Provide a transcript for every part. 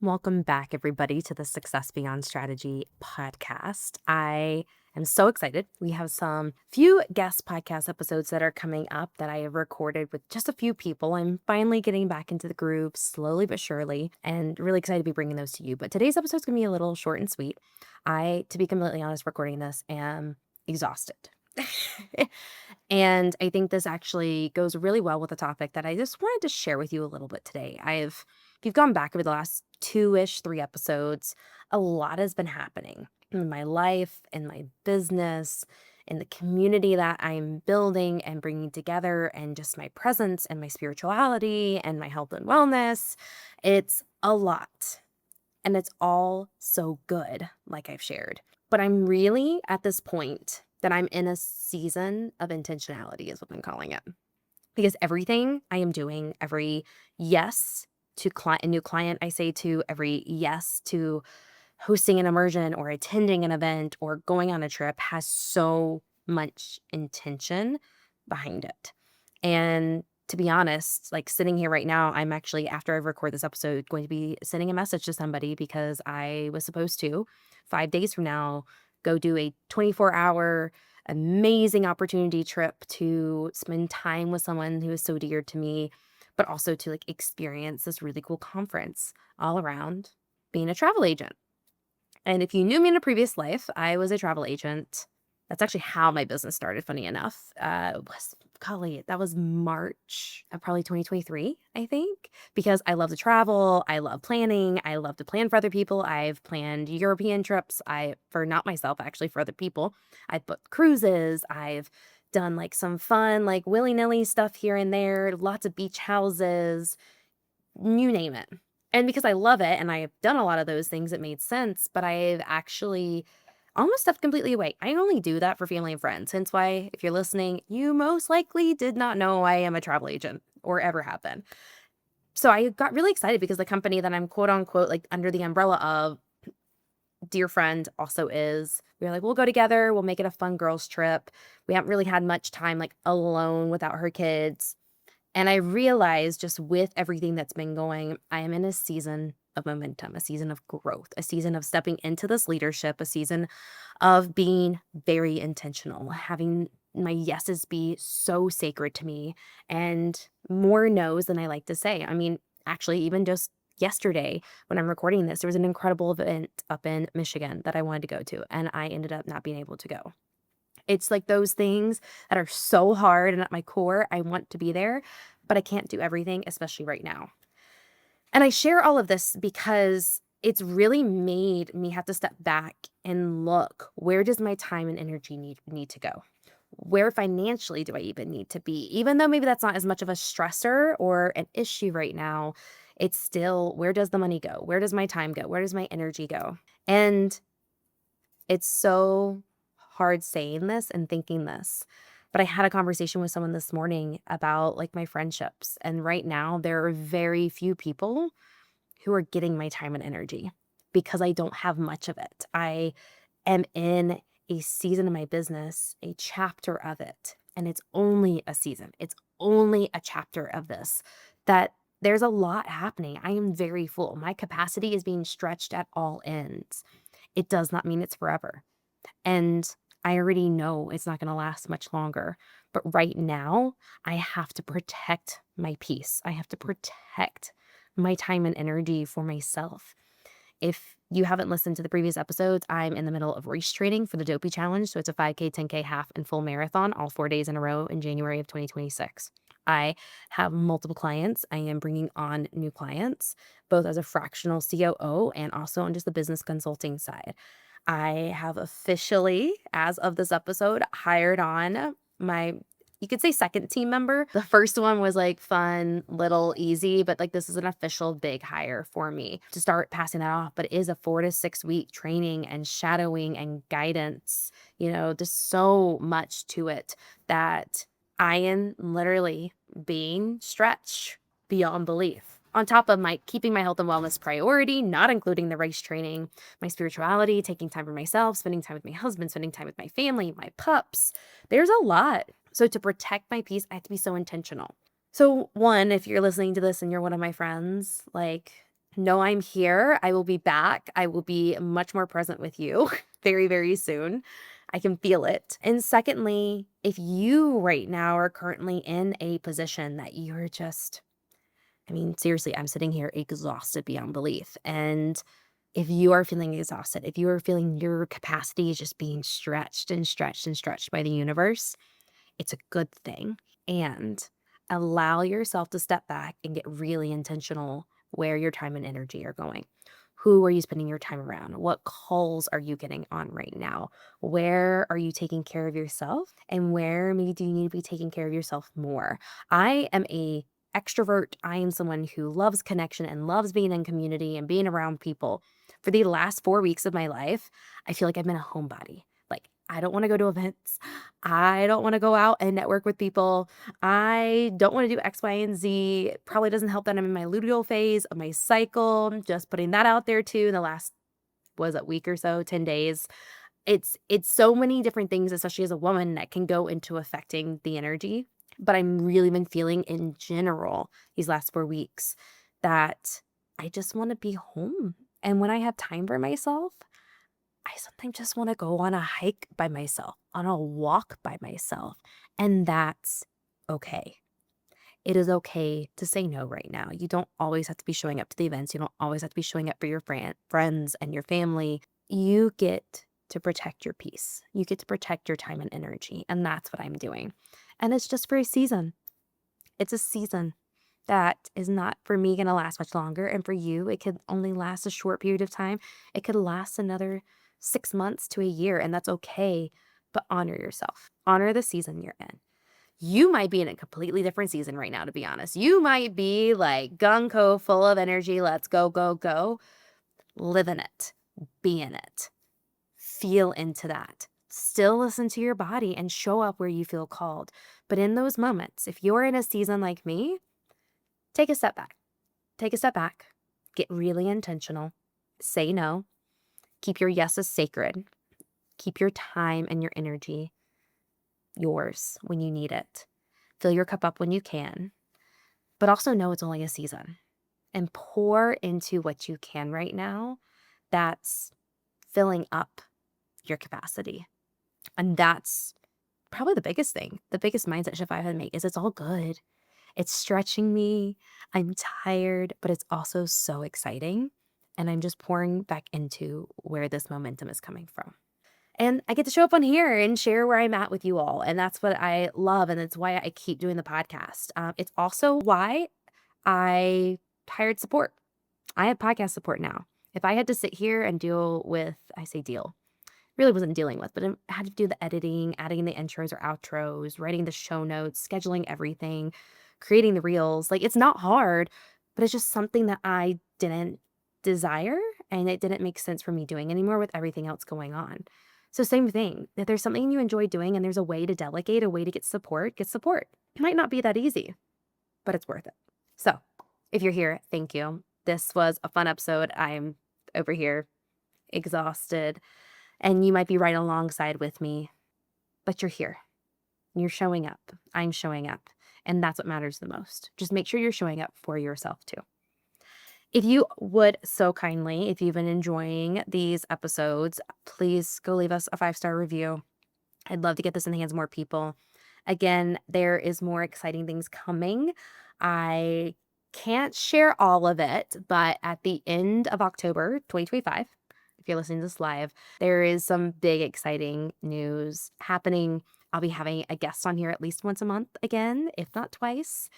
Welcome back, everybody, to the Success Beyond Strategy podcast. I am so excited. We have some few guest podcast episodes that are coming up that I have recorded with just a few people. I'm finally getting back into the groove slowly but surely, and really excited to be bringing those to you. But today's episode is going to be a little short and sweet. To be completely honest, recording this, am exhausted. And I think this actually goes really well with the topic that I just wanted to share with you a little bit today. If you've gone back over the last two-ish, three episodes, a lot has been happening in my life, in my business, in the community that I'm building and bringing together, and just my presence and my spirituality and my health and wellness. It's a lot. And it's all so good, like I've shared. But I'm really at this point that I'm in a season of intentionality, is what I'm calling it. Because everything I am doing, every yes to a new client I say to, every yes to hosting an immersion or attending an event or going on a trip has so much intention behind it. And to be honest, like sitting here right now, I'm actually, after I record this episode, going to be sending a message to somebody because I was supposed to, 5 days from now, go do a 24-hour amazing opportunity trip to spend time with someone who is so dear to me, but also to like experience this really cool conference all around being a travel agent. And if you knew me in a previous life, I was a travel agent. That's actually how my business started, funny enough. That was March of probably 2023, I think, because I love to travel. I love planning. I love to plan for other people. I've planned European trips. For not myself, actually, for other people. I've booked cruises. I've done like some fun, like willy-nilly stuff here and there, lots of beach houses, you name it. And because I love it and I've done a lot of those things, it made sense, but I've actually almost stepped completely away. I only do that for family and friends. Hence why, if you're listening, you most likely did not know I am a travel agent or ever have been. So I got really excited because the company that I'm quote unquote like under the umbrella of, dear friend also is. We were like, we'll go together. We'll make it a fun girls trip. We haven't really had much time like alone without her kids. And I realized just with everything that's been going, I am in a season of momentum, a season of growth, a season of stepping into this leadership, a season of being very intentional, having my yeses be so sacred to me and more no's than I like to say. I mean, actually, even just yesterday when I'm recording this, there was an incredible event up in Michigan that I wanted to go to, and I ended up not being able to go. It's like those things that are so hard, and at my core, I want to be there, but I can't do everything, especially right now. And I share all of this because it's really made me have to step back and look, where does my time and energy need to go? Where financially do I even need to be? Even though maybe that's not as much of a stressor or an issue right now, it's still, where does the money go? Where does my time go? Where does my energy go? And it's so hard saying this and thinking this, but I had a conversation with someone this morning about like my friendships. And right now, there are very few people who are getting my time and energy because I don't have much of it. I am in a season of my business, a chapter of it, and it's only a season. It's only a chapter of this that there's a lot happening. I am very full. My capacity is being stretched at all ends. It does not mean it's forever. And I already know it's not going to last much longer. But right now, I have to protect my peace. I have to protect my time and energy for myself. If you haven't listened to the previous episodes, I'm in the middle of race training for the Dopey challenge. So it's a 5K, 10K, half, and full marathon, all 4 days in a row in January of 2026. I have multiple clients. I am bringing on new clients, both as a fractional COO and also on just the business consulting side. I have officially, as of this episode, hired on my, you could say, second team member. The first one was like fun, little, easy, but like this is an official big hire for me to start passing that off. But it is a 4 to 6 week training and shadowing and guidance. There's so much to it that I am literally being stretched beyond belief. On top of my keeping my health and wellness priority, not including the race training, my spirituality, taking time for myself, spending time with my husband, spending time with my family, my pups. There's a lot. So to protect my peace, I have to be so intentional. So one, if you're listening to this and you're one of my friends, like Know I'm here. I will be back. I will be much more present with you very, very soon. I can feel it. And secondly, if you right now are currently in a position that you're just, I mean, seriously, I'm sitting here exhausted beyond belief. And if you are feeling exhausted, if you are feeling your capacity is just being stretched and stretched and stretched by the universe, it's a good thing. And allow yourself to step back and get really intentional where your time and energy are going. Who are you spending your time around? What calls are you getting on right now? Where are you taking care of yourself? And where maybe do you need to be taking care of yourself more? I am a extrovert. I am someone who loves connection and loves being in community and being around people. For the last 4 weeks of my life, I feel like I've been a homebody. Like, I don't want to go to events. I don't want to go out and network with people. I don't want to do X, Y, and Z. It probably doesn't help that I'm in my luteal phase of my cycle. Just putting that out there too in the last, was it week or so, 10 days. It's so many different things, especially as a woman, that can go into affecting the energy. But I'm really been feeling in general these last 4 weeks that I just want to be home. And when I have time for myself, I sometimes just wanna go on a hike by myself, on a walk by myself, and that's okay. It is okay to say no right now. You don't always have to be showing up to the events. You don't always have to be showing up for your friends and your family. You get to protect your peace. You get to protect your time and energy, and that's what I'm doing. And it's just for a season. It's a season that is not for me gonna last much longer, and for you, it could only last a short period of time. It could last another 6 months to a year, and that's okay, but honor yourself. Honor the season you're in. You might be in a completely different season right now, to be honest. You might be, like, gung ho, full of energy, let's go, go, go. Live in it. Be in it. Feel into that. Still listen to your body and show up where you feel called. But in those moments, if you're in a season like me, take a step back. Take a step back. Get really intentional. Say no. Keep your yeses sacred. Keep your time and your energy yours when you need it. Fill your cup up when you can, but also know it's only a season, and pour into what you can right now that's filling up your capacity. And that's probably the biggest thing. The biggest mindset shift I've had to make is it's all good. It's stretching me. I'm tired, but it's also so exciting. And I'm just pouring back into where this momentum is coming from. And I get to show up on here and share where I'm at with you all. And that's what I love. And it's why I keep doing the podcast. It's also why I hired support. I have podcast support now. If I had to sit here and deal with, I say deal, really wasn't dealing with, but I had to do the editing, adding the intros or outros, writing the show notes, scheduling everything, creating the reels. Like, it's not hard, but it's just something that I didn't desire and it didn't make sense for me doing anymore with everything else going on. So same thing. If there's something you enjoy doing and there's a way to delegate, a way to get support, get support. It might not be that easy, but it's worth it. So if you're here, thank you. This was a fun episode. I'm over here exhausted. And you might be right alongside with me, but you're here. You're showing up. I'm showing up. And that's what matters the most. Just make sure you're showing up for yourself too. If you would so kindly, if you've been enjoying these episodes, please go leave us a 5-star review. I'd love to get this in the hands of more people. Again, there is more exciting things coming. I can't share all of it, but at the end of October 2025, if you're listening to this live, there is some big exciting news happening. I'll be having a guest on here at least once a month again, if not twice.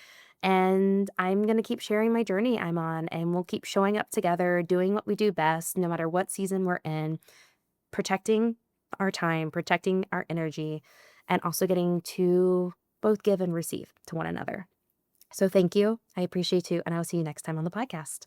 And I'm going to keep sharing my journey I'm on, and we'll keep showing up together, doing what we do best, no matter what season we're in, protecting our time, protecting our energy, and also getting to both give and receive to one another. So thank you. I appreciate you. And I'll see you next time on the podcast.